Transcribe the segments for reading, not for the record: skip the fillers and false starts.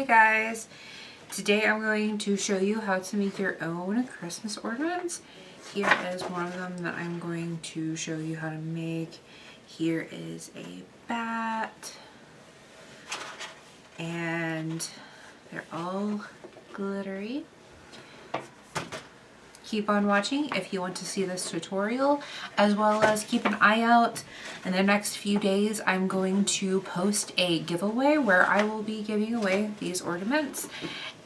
Hey guys, today I'm going to show you how to make your own Christmas ornaments. Here is one of them that I'm going to show you how to make. Here is a bat, and they're all glittery. Keep on watching if you want to see this tutorial, as well as keep an eye out. In the next few days, I'm going to post a giveaway where I will be giving away these ornaments,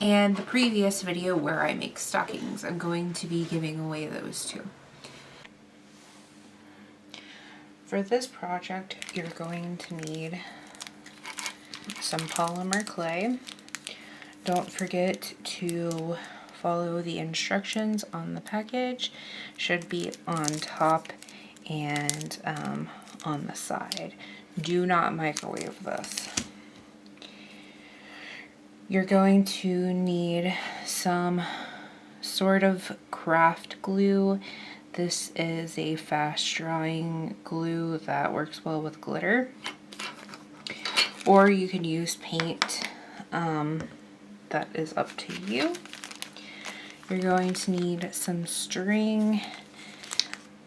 and the previous video where I make stockings, I'm going to be giving away those too. For this project, you're going to need some polymer clay. Don't forget to follow the instructions on the package. Should be on top and on the side. Do not microwave this. You're going to need some sort of craft glue. This is a fast drying glue that works well with glitter. Or you can use paint. That is up to you. You're going to need some string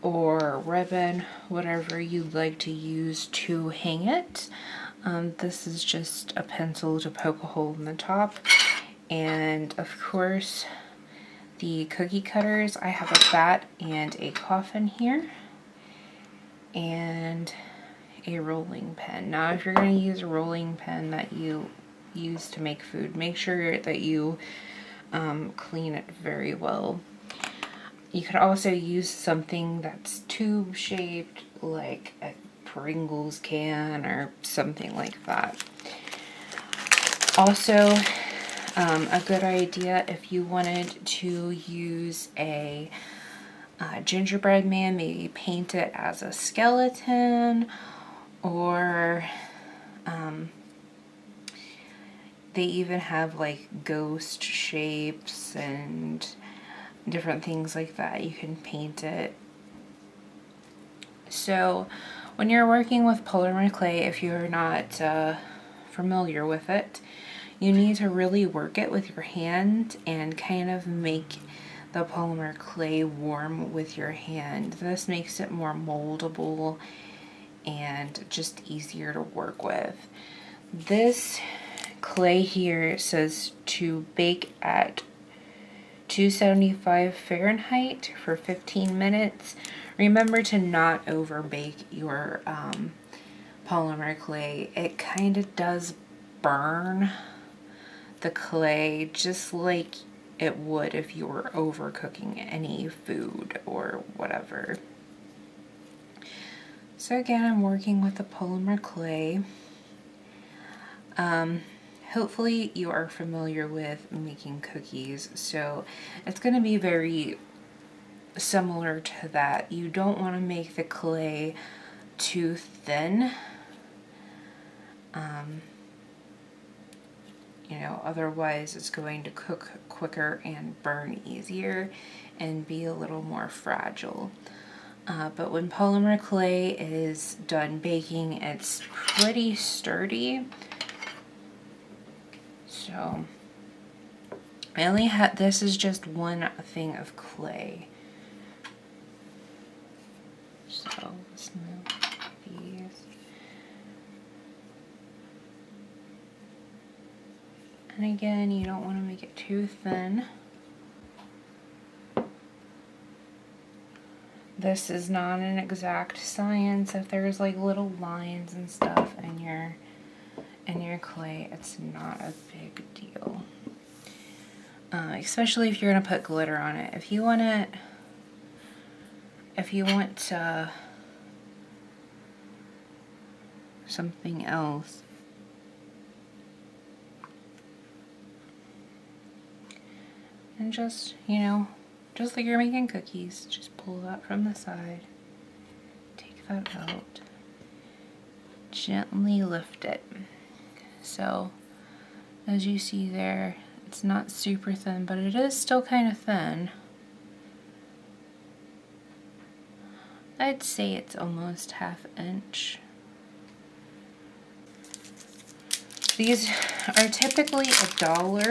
or ribbon, whatever you'd like to use to hang it. This is just a pencil to poke a hole in the top. And of course, the cookie cutters. I have a bat and a coffin here. And a rolling pin. Now if you're going to use a rolling pin that you use to make food, make sure that you clean it very well. You could also use something that's tube shaped, like a Pringles can or something like that. Also, a good idea if you wanted to use a gingerbread man, maybe paint it as a skeleton, or they even have like ghost shapes and different things like that. You can paint it. So when you're working with polymer clay, if you're not familiar with it, you need to really work it with your hand and kind of make the polymer clay warm with your hand. This makes it more moldable and just easier to work with. This clay here says to bake at 275 Fahrenheit for 15 minutes. Remember to not over bake your polymer clay. It kind of does burn the clay just like it would if you were overcooking any food or whatever. So again, I'm working with the polymer clay. Hopefully you are familiar with making cookies, so it's going to be very similar to that. You don't want to make the clay too thin, otherwise it's going to cook quicker and burn easier and be a little more fragile. But when polymer clay is done baking, it's pretty sturdy. So I only had, this is just one thing of clay. So let's move these. And again, you don't want to make it too thin. This is not an exact science. If there's like little lines and stuff in your clay, it's not a big deal. Especially if you're gonna put glitter on it. If you want something else, and just just like you're making cookies, just pull that from the side, take that out, gently lift it. So as you see there, it's not super thin, but it is still kind of thin. I'd say it's almost 1/2 inch. These are typically $1.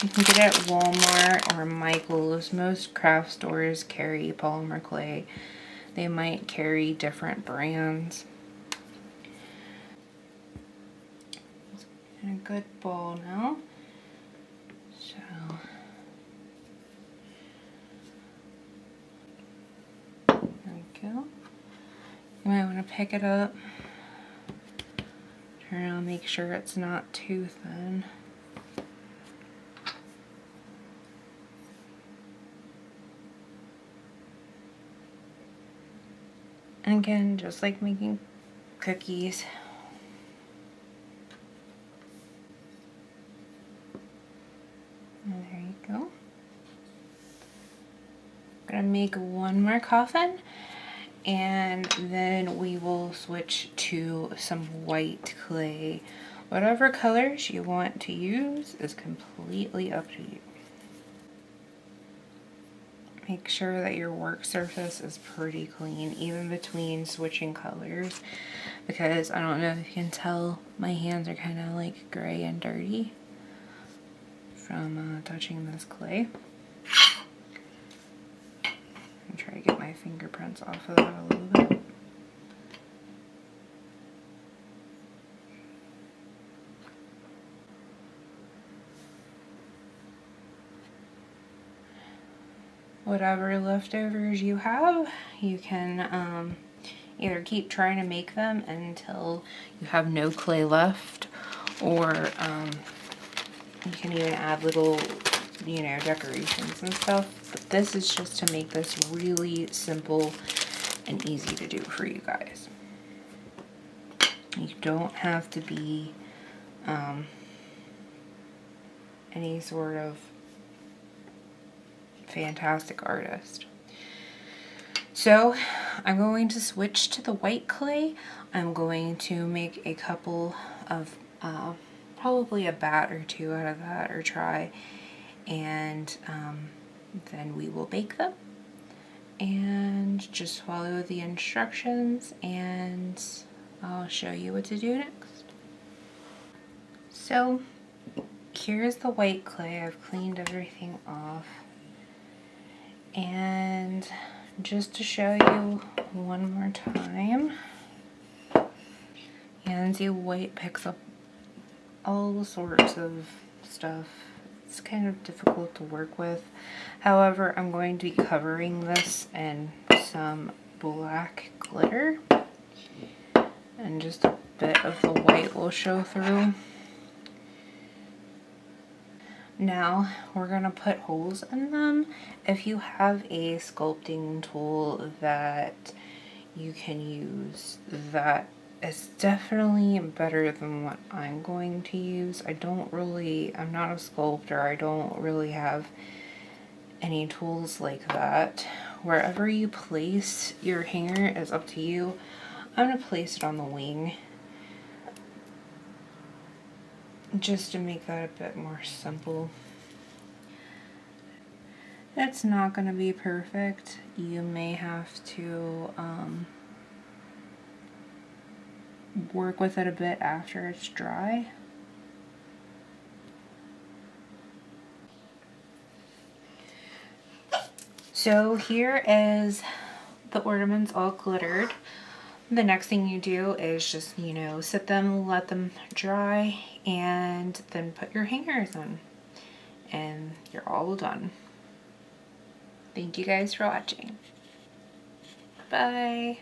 You can get it at Walmart or Michael's. Most craft stores carry polymer clay. They might carry different brands. And a good bowl now. So there we go. You might want to pick it up. Turn around, make sure it's not too thin. And again, just like making cookies. And there you go. I'm gonna make one more coffin, and then we will switch to some white clay. Whatever colors you want to use is completely up to you. Make sure that your work surface is pretty clean, even between switching colors, because I don't know if you can tell, my hands are kind of like gray and dirty from touching this clay. And try to get my fingerprints off of that a little bit. Whatever leftovers you have, you can either keep trying to make them until you have no clay left, or you can even add little, you know, decorations and stuff. But this is just to make this really simple and easy to do for you guys. You don't have to be any sort of fantastic artist. So I'm going to switch to the white clay. I'm going to make a couple of probably a bat or two out of that, or try, and then we will bake them. And just follow the instructions and I'll show you what to do next. So here's the white clay. I've cleaned everything off. And just to show you one more time, and see, white picks up all sorts of stuff. It's kind of difficult to work with. However, I'm going to be covering this in some black glitter, and just a bit of the white will show through. Now we're gonna put holes in them. If you have a sculpting tool that you can use, that is definitely better than what I'm going to use. I'm not a sculptor. I don't really have any tools like that. Wherever you place your hanger is up to you. I'm gonna place it on the wing, just to make that a bit more simple. It's not going to be perfect. You may have to work with it a bit after it's dry. So here is the ornaments all glittered. The next thing you do is just, you know, sit them, let them dry, and then put your hangers on. And you're all done. Thank you guys for watching. Bye.